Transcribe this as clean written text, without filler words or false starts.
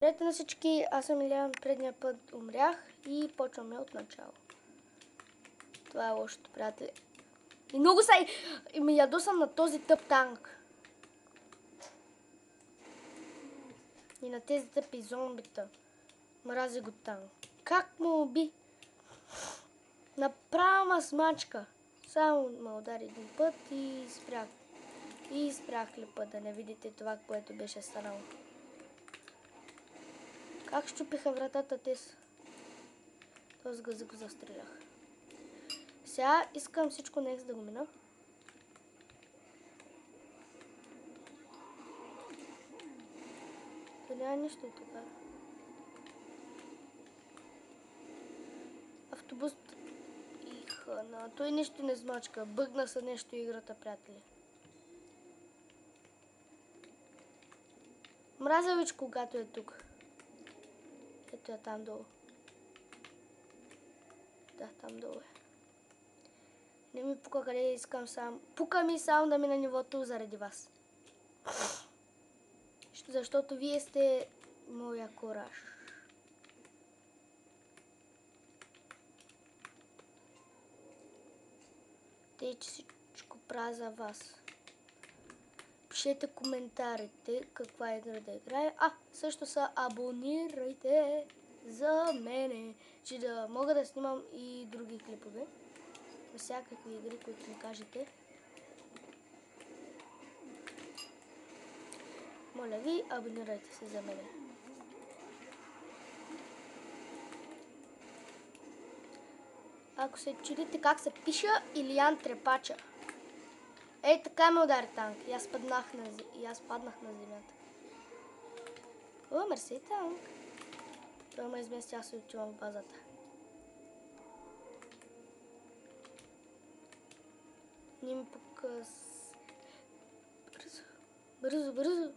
Здравейте на всички, аз съм Илиан, предния път умрях и почваме от начало. Това е лошото, приятели. И много и ме ядосам на този тъп танк. И на тези тъпи зомбита. Мрази го танк. Как му уби? Направо ма смачка. Само ме удари един път и спрях. И спрях клипа, да не видите това, което беше станало. Как щупиха вратата тез? Този го застрелях. Сега искам всичко next да го мина. Да няма нищо така. Автобус и хана. Той нищо не смачка. Бъгна са нещо играта, приятели. Мразя когато е тук. Ето я там долу. Да, там долу е. Не ми пука къде искам сам. Пука ми само да мина нивото заради вас. Защото вие сте моя кораж. Тъй, че всичко правя за вас. Пишете коментарите каква игра да играе. Също се абонирайте за мене, че да мога да снимам и други клипове. Всякакви игри, които ми кажете. Моля ви, абонирайте се за мене. Ако се чудите как се пиша, Илиан Трепача. Ей, така ме удари танк. И аз паднах на земята. О, мерси танк. Той ме измести, аз се отивам в базата. Не ми покъс. Бързо, бързо, бързо.